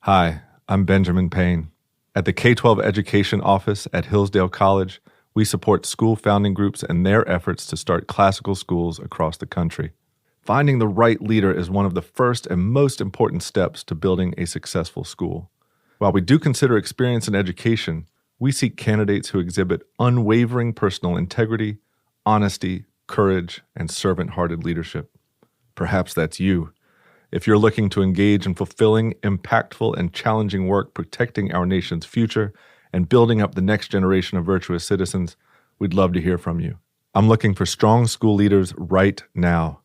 Hi, I'm Benjamin Payne. At the K-12 Education Office at Hillsdale College, we support school founding groups and their efforts to start classical schools across the country. Finding the right leader is one of the first and most important steps to building a successful school. While we do consider experience in education, we seek candidates who exhibit unwavering personal integrity, honesty, courage, and servant-hearted leadership. Perhaps that's you. If you're looking to engage in fulfilling, impactful, and challenging work protecting our nation's future and building up the next generation of virtuous citizens, we'd love to hear from you. I'm looking for strong school leaders right now.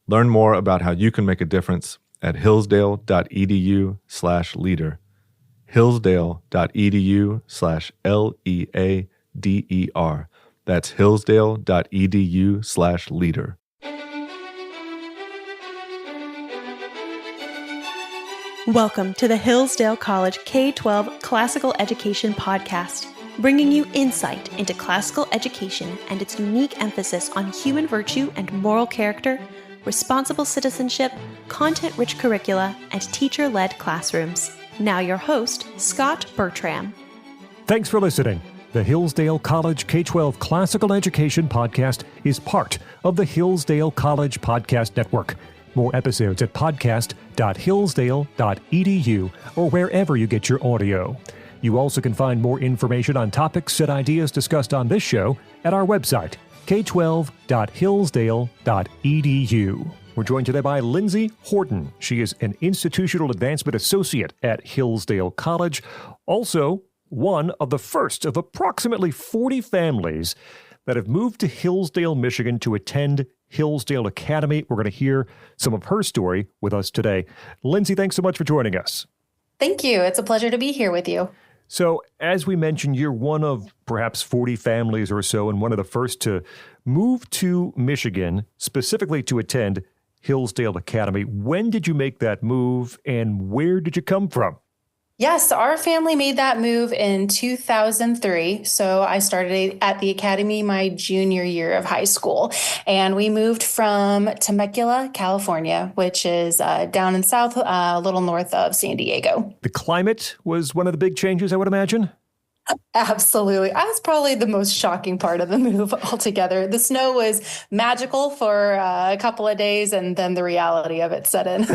Learn more about how you can make a difference at hillsdale.edu/leader. hillsdale.edu/LEADER. That's hillsdale.edu/leader. Welcome to the Hillsdale College K-12 Classical Education Podcast, bringing you insight into classical education and its unique emphasis on human virtue and moral character, responsible citizenship, content-rich curricula, and teacher-led classrooms. Now your host, Scot Bertram. Thanks for listening. The Hillsdale College K-12 Classical Education Podcast is part of the Hillsdale College Podcast Network. More episodes at podcast.hillsdale.edu or wherever you get your audio. You also can find more information on topics and ideas discussed on this show at our website, k12.hillsdale.edu. We're joined today by Lindsay Horton. She is an Institutional Advancement Associate at Hillsdale College, also one of the first of approximately 40 families that have moved to Hillsdale, Michigan to attend Hillsdale Academy. We're going to hear some of her story with us today. Lindsay, thanks so much for joining us. Thank you. It's a pleasure to be here with you. So, as we mentioned, you're one of perhaps 40 families or so and one of the first to move to Michigan, specifically to attend Hillsdale Academy. When did you make that move and where did you come from? Yes, our family made that move in 2003. So I started at the academy my junior year of high school, and we moved from Temecula, California, which is down in south, a little north of San Diego. The climate was one of the big changes, I would imagine? Absolutely. That was probably the most shocking part of the move altogether. The snow was magical for a couple of days, and then the reality of it set in.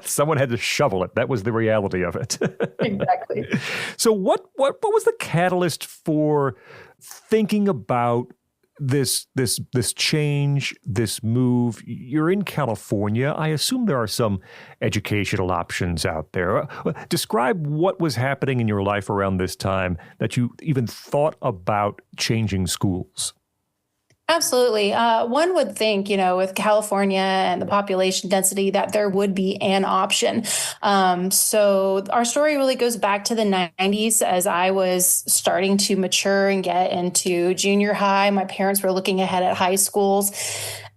Someone had to shovel it. That was the reality of it. Exactly. So what was the catalyst for thinking about this change, this move? You're in California. I assume there are some educational options out there. Describe what was happening in your life around this time that you even thought about changing schools. Absolutely. One would think, with California and the population density, that there would be an option. So our story really goes back to the 90s as I was starting to mature and get into junior high. My parents were looking ahead at high schools.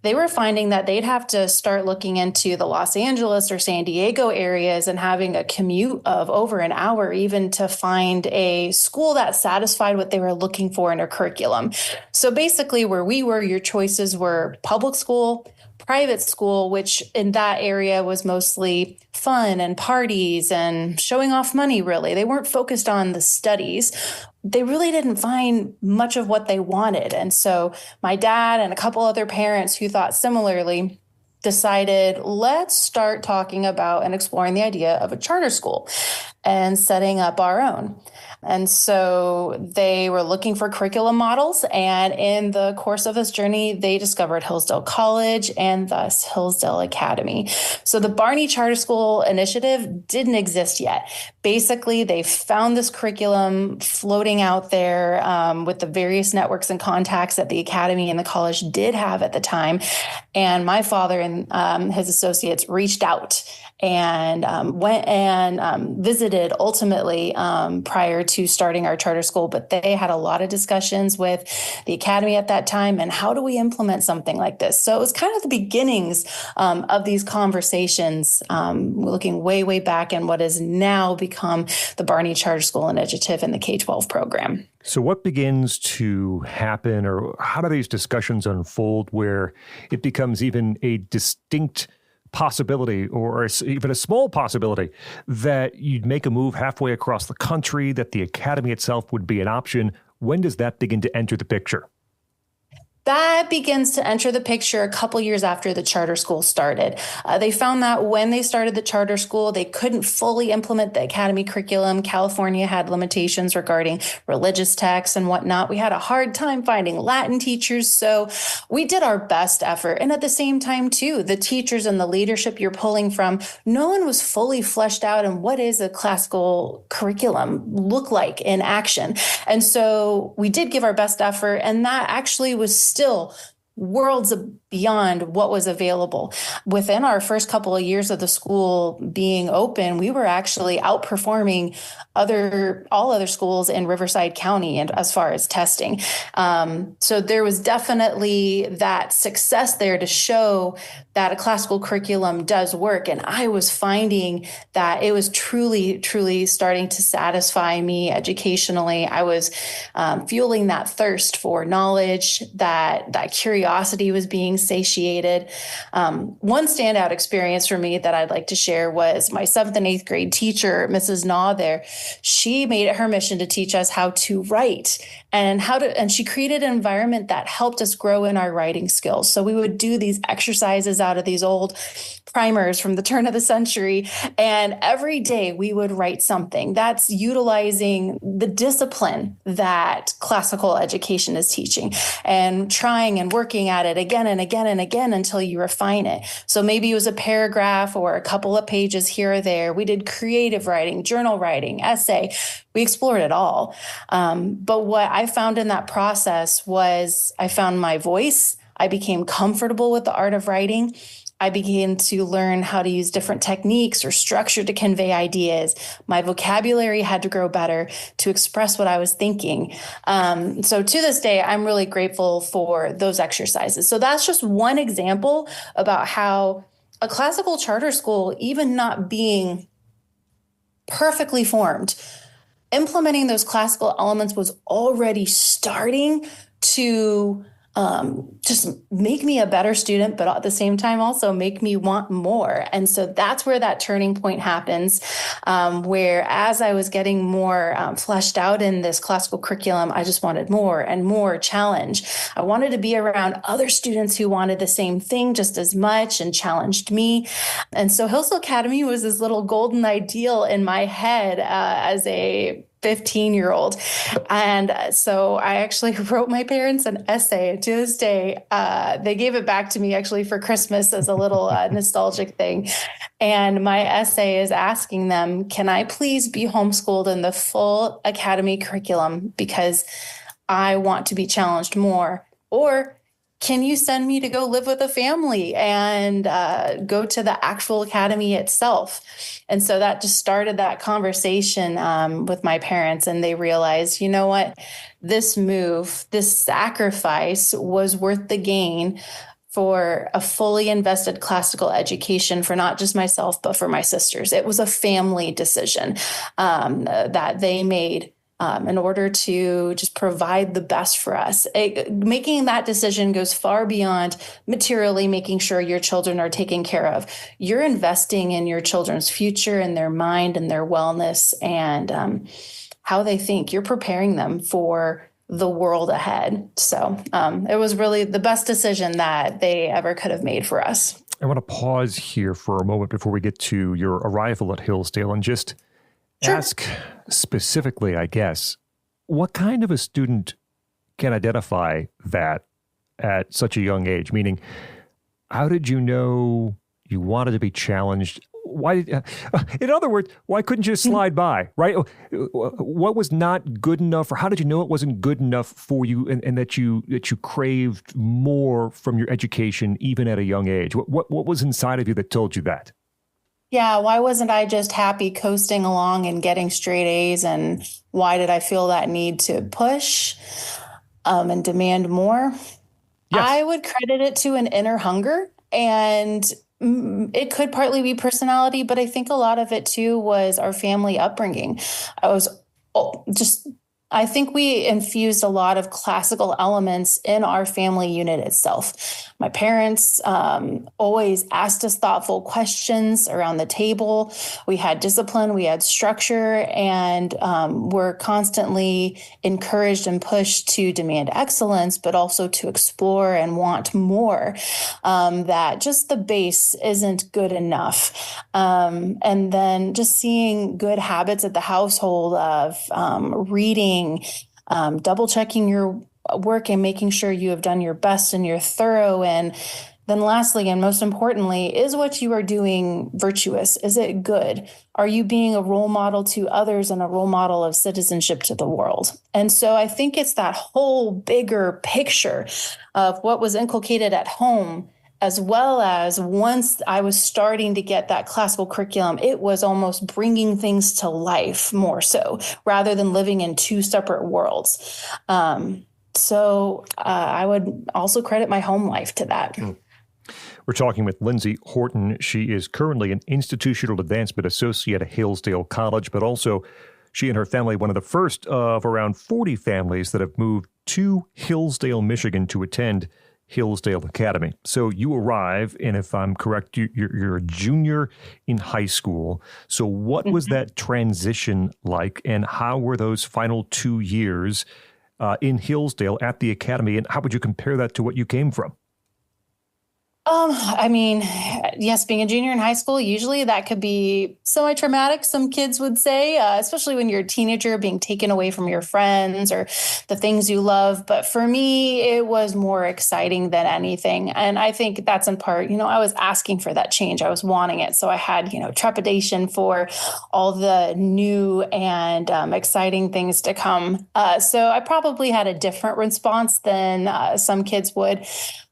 They were finding that they'd have to start looking into the Los Angeles or San Diego areas and having a commute of over an hour even to find a school that satisfied what they were looking for in their curriculum. So basically where we were, your choices were public school, private school, which in that area was mostly fun and parties and showing off money, really. They weren't focused on the studies. They really didn't find much of what they wanted. And so my dad and a couple other parents who thought similarly decided, let's start talking about and exploring the idea of a charter school and setting up our own. And so they were looking for curriculum models. And in the course of this journey, they discovered Hillsdale College and thus Hillsdale Academy. So the Barney Charter School initiative didn't exist yet. Basically, they found this curriculum floating out there with the various networks and contacts that the academy and the college did have at the time. And my father and his associates reached out and went and visited ultimately prior to starting our charter school. But they had a lot of discussions with the academy at that time and how do we implement something like this? So it was kind of the beginnings of these conversations, looking way, way back in what has now become the Barney Charter School Initiative and the K-12 program. So what begins to happen, or how do these discussions unfold where it becomes even a distinct possibility, or even a small possibility, that you'd make a move halfway across the country, that the academy itself would be an option? When does that begin to enter the picture? That begins to enter the picture a couple years after the charter school started. They found that when they started the charter school, they couldn't fully implement the academy curriculum. California had limitations regarding religious texts and whatnot. We had a hard time finding Latin teachers, so we did our best effort. And at the same time, too, the teachers and the leadership you're pulling from, no one was fully fleshed out in what is a classical curriculum look like in action. And so we did give our best effort, and that actually was still worlds beyond what was available. Within our first couple of years of the school being open, we were actually outperforming all other schools in Riverside County and as far as testing. So there was definitely that success there to show that a classical curriculum does work. And I was finding that it was truly, truly starting to satisfy me educationally. I was fueling that thirst for knowledge, that curiosity was being satiated. One standout experience for me that I'd like to share was my 7th and 8th grade teacher, Mrs. Naw there. She made it her mission to teach us how to write and she created an environment that helped us grow in our writing skills. So we would do these exercises out of these old primers from the turn of the century. And every day we would write something that's utilizing the discipline that classical education is teaching and trying and working at it again and again and again until you refine it. So maybe it was a paragraph or a couple of pages here or there. We did creative writing, journal writing, essay. We explored it all. But what I found in that process was I found my voice. I became comfortable with the art of writing. I began to learn how to use different techniques or structure to convey ideas. My vocabulary had to grow better to express what I was thinking. So to this day, I'm really grateful for those exercises. So that's just one example about how a classical charter school, even not being perfectly formed, implementing those classical elements was already starting to just make me a better student, but at the same time also make me want more. And so that's where that turning point happens, where as I was getting more fleshed out in this classical curriculum, I just wanted more and more challenge. I wanted to be around other students who wanted the same thing just as much and challenged me. And so Hillsdale Academy was this little golden ideal in my head as a 15-year-old. And so I actually wrote my parents an essay. To this day, they gave it back to me actually for Christmas as a little nostalgic thing. And my essay is asking them, can I please be homeschooled in the full academy curriculum because I want to be challenged more? Or can you send me to go live with a family and go to the actual academy itself? And so that just started that conversation with my parents. And they realized, you know what, this move, this sacrifice was worth the gain for a fully invested classical education for not just myself, but for my sisters. It was a family decision that they made in order to just provide the best for us. Making that decision goes far beyond materially making sure your children are taken care of. You're investing in your children's future and their mind and their wellness and how they think. You're preparing them for the world ahead. So it was really the best decision that they ever could have made for us. I want to pause here for a moment before we get to your arrival at Hillsdale and just ask specifically, I guess, what kind of a student can identify that at such a young age? Meaning, how did you know you wanted to be challenged? Why? In other words, why couldn't you slide by, right? What was not good enough, or how did you know it wasn't good enough for you and that you craved more from your education even at a young age? What was inside of you that told you that? Yeah, why wasn't I just happy coasting along and getting straight A's? And why did I feel that need to push and demand more? Yes. I would credit it to an inner hunger, and it could partly be personality, but I think a lot of it too was our family upbringing. I was just I think we infused a lot of classical elements in our family unit itself. My parents always asked us thoughtful questions around the table. We had discipline, we had structure, and we're constantly encouraged and pushed to demand excellence, but also to explore and want more. That just the base isn't good enough. And then just seeing good habits at the household of reading, double checking your work and making sure you have done your best and you're thorough. And then lastly, and most importantly, is what you are doing virtuous? Is it good? Are you being a role model to others and a role model of citizenship to the world? And so I think it's that whole bigger picture of what was inculcated at home, as well as once I was starting to get that classical curriculum, it was almost bringing things to life more so, rather than living in two separate worlds. So I would also credit my home life to that. We're talking with Lindsay Horton. She is currently an Institutional Advancement Associate at Hillsdale College, but also she and her family, one of the first of around 40 families that have moved to Hillsdale, Michigan to attend Hillsdale Academy. So you arrive, and if I'm correct, you're a junior in high school. So what was that transition like, and how were those final 2 years in Hillsdale at the Academy, and how would you compare that to what you came from? I mean, yes, being a junior in high school, usually that could be semi-traumatic, some kids would say, especially when you're a teenager being taken away from your friends or the things you love. But for me, it was more exciting than anything. And I think that's in part, I was asking for that change. I was wanting it. So I had, trepidation for all the new and exciting things to come. So I probably had a different response than some kids would.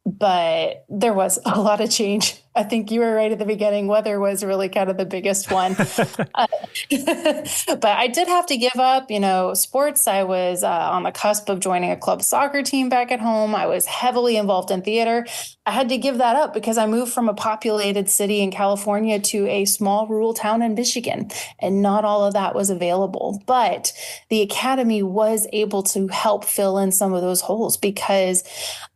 But there was a lot of change. I think you were right at the beginning. Weather was really kind of the biggest one. But I did have to give up, sports. I was on the cusp of joining a club soccer team back at home. I was heavily involved in theater. I had to give that up because I moved from a populated city in California to a small rural town in Michigan, and not all of that was available. But the Academy was able to help fill in some of those holes because,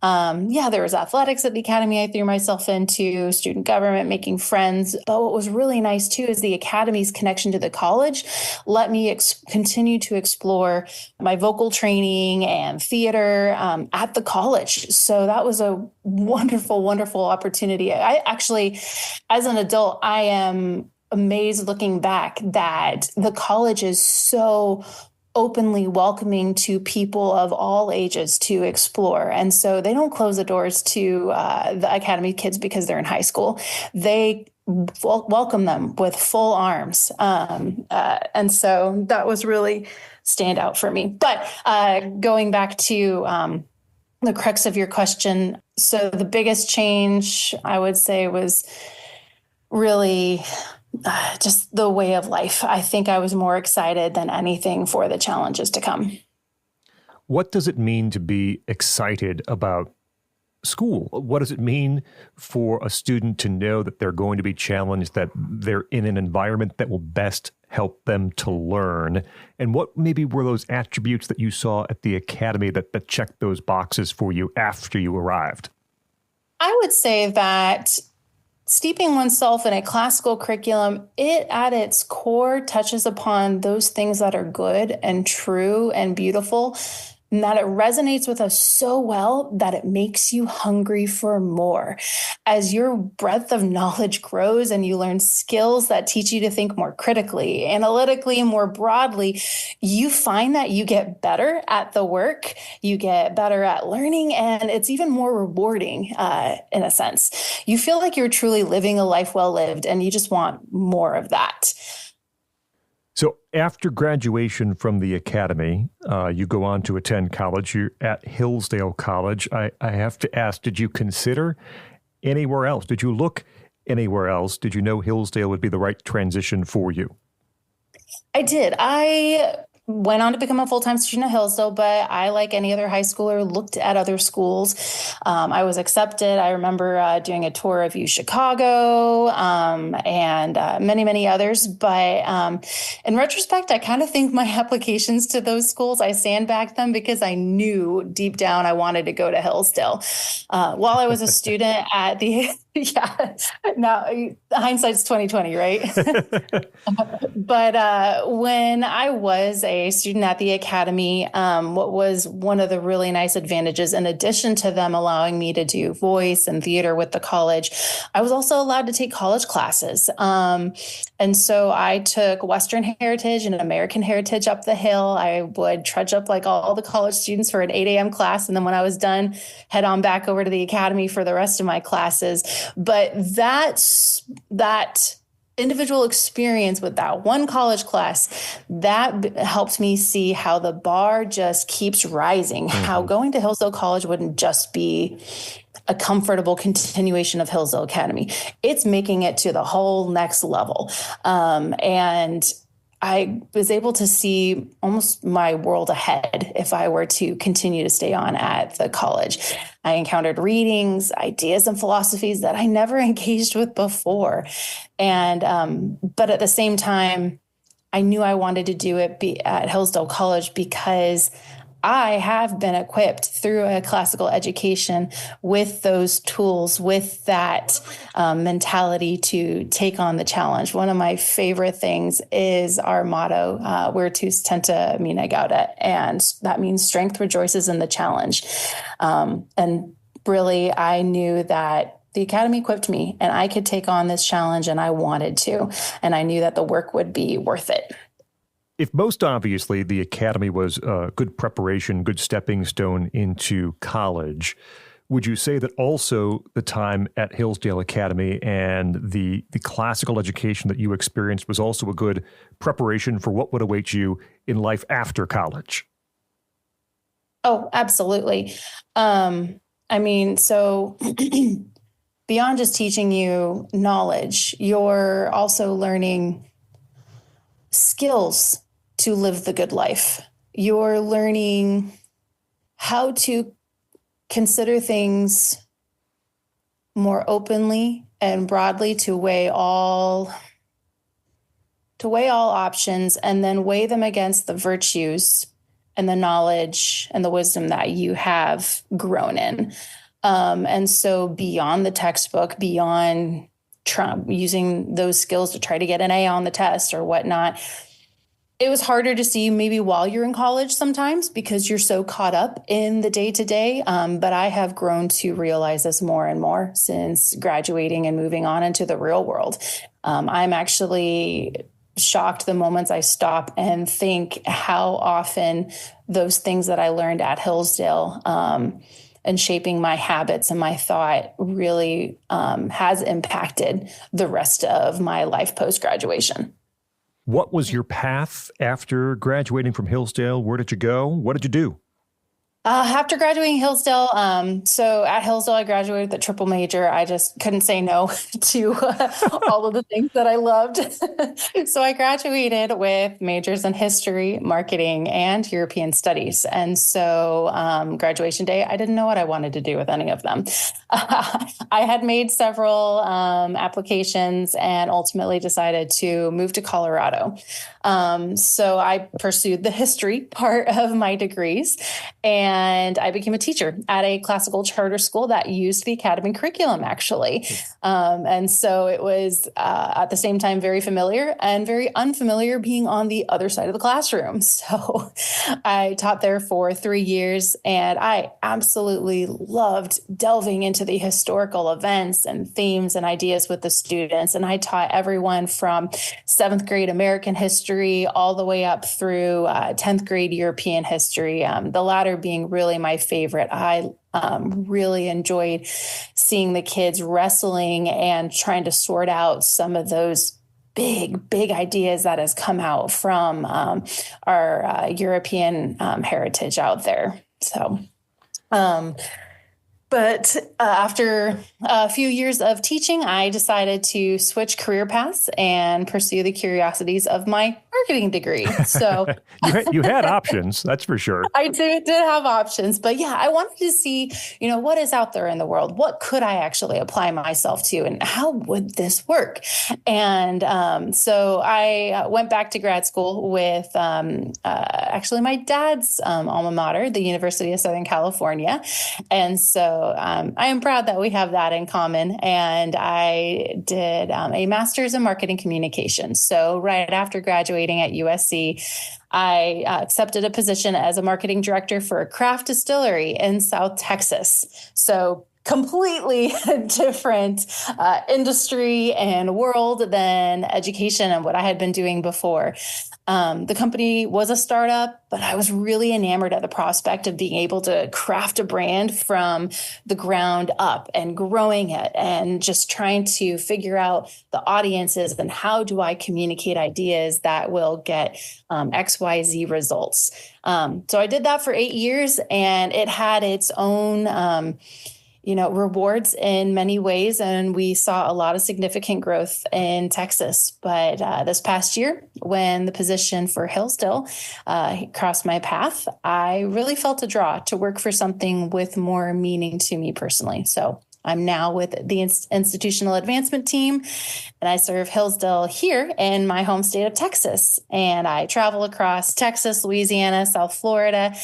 there was athletics at the Academy I threw myself into, student government, making friends. But what was really nice too is the Academy's connection to the college let me continue to explore my vocal training and theater at the college. So that was a wonderful, wonderful opportunity. I actually, as an adult, I am amazed looking back that the college is so openly welcoming to people of all ages to explore. And so they don't close the doors to the Academy kids because they're in high school. They welcome them with full arms. And so that was really standout for me. But going back to the crux of your question, so the biggest change I would say was really just the way of life. I think I was more excited than anything for the challenges to come. What does it mean to be excited about school? What does it mean for a student to know that they're going to be challenged, that they're in an environment that will best help them to learn? And what maybe were those attributes that you saw at the Academy that checked those boxes for you after you arrived? I would say that steeping oneself in a classical curriculum, it at its core touches upon those things that are good and true and beautiful, and that it resonates with us so well that it makes you hungry for more. As your breadth of knowledge grows and you learn skills that teach you to think more critically, analytically, more broadly, you find that you get better at the work, you get better at learning, and it's even more rewarding in a sense. You feel like you're truly living a life well lived, and you just want more of that. So after graduation from the Academy, you go on to attend college. You're at Hillsdale College. I have to ask, did you consider anywhere else? Did you look anywhere else? Did you know Hillsdale would be the right transition for you? I did. I went on to become a full-time student at Hillsdale, but I, like any other high schooler, looked at other schools. I was accepted. I remember doing a tour of U Chicago and many, many others. But in retrospect, I kind of think my applications to those schools, I sandbagged them because I knew deep down I wanted to go to Hillsdale. While I was a student at the yeah, now hindsight's 2020, right? But when I was a student at the Academy, what was one of the really nice advantages, in addition to them allowing me to do voice and theater with the college, I was also allowed to take college classes. And so I took Western Heritage and American Heritage up the hill. I would trudge up like all the college students for an 8 a.m. class. And then when I was done, head on back over to the Academy for the rest of my classes. But that individual experience with that one college class, that helped me see how the bar just keeps rising, how going to Hillsdale College wouldn't just be a comfortable continuation of Hillsdale Academy. It's making it to the whole next level. And I was able to see almost my world ahead if I were to continue to stay on at the college. I encountered readings, ideas, and philosophies that I never engaged with before. And but at the same time, I knew I wanted to do it at Hillsdale College because I have been equipped through a classical education with those tools, with that mentality to take on the challenge. One of my favorite things is our motto, Virtus tenta mina gaudet, and that means strength rejoices in the challenge. And really, I knew that the Academy equipped me and I could take on this challenge, and I wanted to, and I knew that the work would be worth it. If most obviously the Academy was a good preparation, good stepping stone into college, would you say that also the time at Hillsdale Academy and the classical education that you experienced was also a good preparation for what would await you in life after college? Oh, absolutely. I mean, so beyond just teaching you knowledge, you're also learning skills to live the good life. You're learning how to consider things more openly and broadly, to weigh all options and then weigh them against the virtues and the knowledge and the wisdom that you have grown in. And so beyond the textbook, beyond using those skills to try to get an A on the test or whatnot, it was harder to see maybe while you're in college sometimes because you're so caught up in the day-to-day. But I have grown to realize this more and more since graduating and moving on into the real world. I'm actually shocked the moments I stop and think how often those things that I learned at Hillsdale and shaping my habits and my thought really has impacted the rest of my life post-graduation. What was your path after graduating from Hillsdale? Where did you go? What did you do? After graduating Hillsdale, so at Hillsdale, I graduated with a triple major. I just couldn't say no to all of the things that I loved. So I graduated with majors in history, marketing, and European studies. And so graduation day, I didn't know what I wanted to do with any of them. I had made several applications and ultimately decided to move to Colorado. So I pursued the history part of my degrees, and I became a teacher at a classical charter school that used the Academy curriculum, actually. And so it was at the same time very familiar and very unfamiliar being on the other side of the classroom. So I taught there for 3 years, and I absolutely loved delving into the historical events and themes and ideas with the students. And I taught everyone from 7th grade American history all the way up through 10th grade European history, the latter being really my favorite. I really enjoyed seeing the kids wrestling and trying to sort out some of those big ideas that has come out from our European heritage out there. So But after a few years of teaching, I decided to switch career paths and pursue the curiosities of my marketing degree. So you had options, that's for sure. I did have options, but yeah, I wanted to see, what is out there in the world? What could I actually apply myself to, and how would this work? And so I went back to grad school with actually my dad's alma mater, the University of Southern California. And so I am proud that we have that in common. And I did a master's in marketing communications. So right after graduating at USC, I accepted a position as a marketing director for a craft distillery in South Texas. So completely different industry and world than education and what I had been doing before. The company was a startup, but I was really enamored at the prospect of being able to craft a brand from the ground up and growing it and just trying to figure out the audiences and how do I communicate ideas that will get XYZ results. So I did that for 8 years, and it had its own rewards in many ways. And we saw a lot of significant growth in Texas. But this past year, when the position for Hillsdale crossed my path, I really felt a draw to work for something with more meaning to me personally. So I'm now with the institutional advancement team, and I serve Hillsdale here in my home state of Texas. And I travel across Texas, Louisiana, South Florida,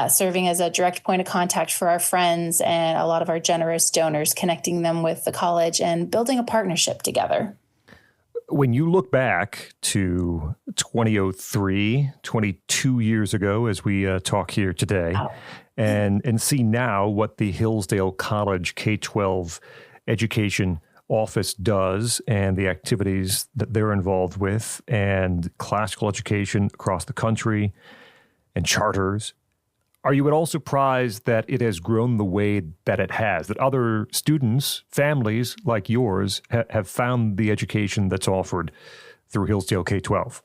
serving as a direct point of contact for our friends and a lot of our generous donors, connecting them with the college and building a partnership together. When you look back to 2003, 22 years ago, as we talk here today, wow, and see now what the Hillsdale College K-12 education office does and the activities that they're involved with, and classical education across the country and charters, are you at all surprised that it has grown the way that it has, that other students, families like yours have found the education that's offered through Hillsdale K-12?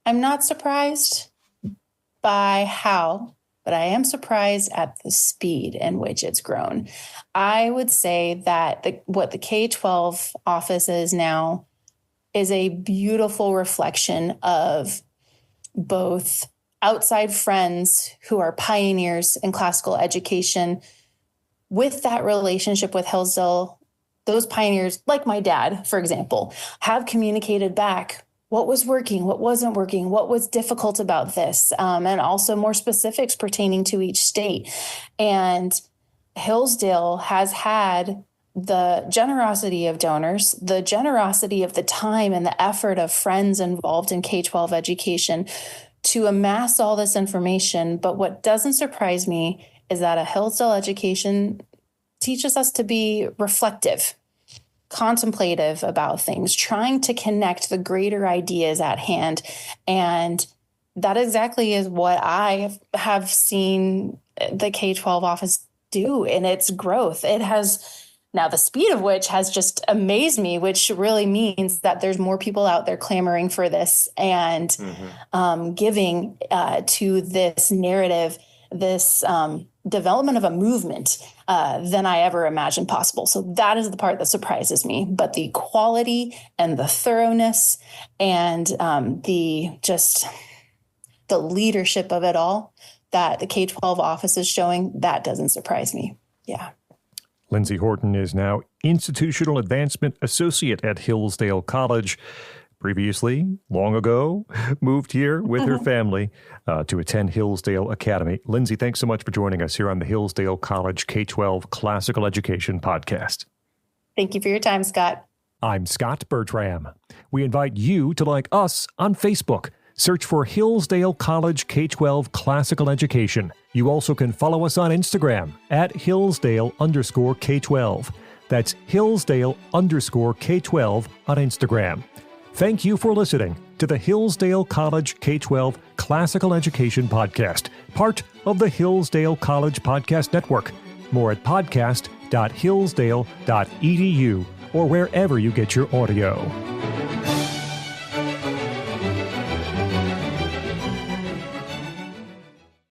I'm not surprised by how, but I am surprised at the speed in which it's grown. I would say that what the K-12 office is now is a beautiful reflection of both outside friends who are pioneers in classical education with that relationship with Hillsdale. Those pioneers, like my dad, for example, have communicated back what was working, what wasn't working, what was difficult about this, and also more specifics pertaining to each state. And Hillsdale has had the generosity of donors, the generosity of the time and the effort of friends involved in K-12 education to amass all this information. But what doesn't surprise me is that a Hillsdale education teaches us to be reflective, contemplative about things, trying to connect the greater ideas at hand. And that exactly is what I have seen the K-12 office do in its growth. It has, now the speed of which has just amazed me, which really means that there's more people out there clamoring for this and giving to this narrative, this development of a movement than I ever imagined possible. So that is the part that surprises me. But the quality and the thoroughness and the leadership of it all that the K-12 office is showing, that doesn't surprise me. Yeah. Lindsay Horton is now Institutional Advancement Associate at Hillsdale College. Previously, long ago, moved here with her family to attend Hillsdale Academy. Lindsay, thanks so much for joining us here on the Hillsdale College K-12 Classical Education Podcast. Thank you for your time, Scott. I'm Scot Bertram. We invite you to like us on Facebook. Search for Hillsdale College K-12 Classical Education. You also can follow us on Instagram at Hillsdale_K-12. That's Hillsdale_K-12 on Instagram. Thank you for listening to the Hillsdale College K-12 Classical Education Podcast, part of the Hillsdale College Podcast Network. More at podcast.hillsdale.edu or wherever you get your audio.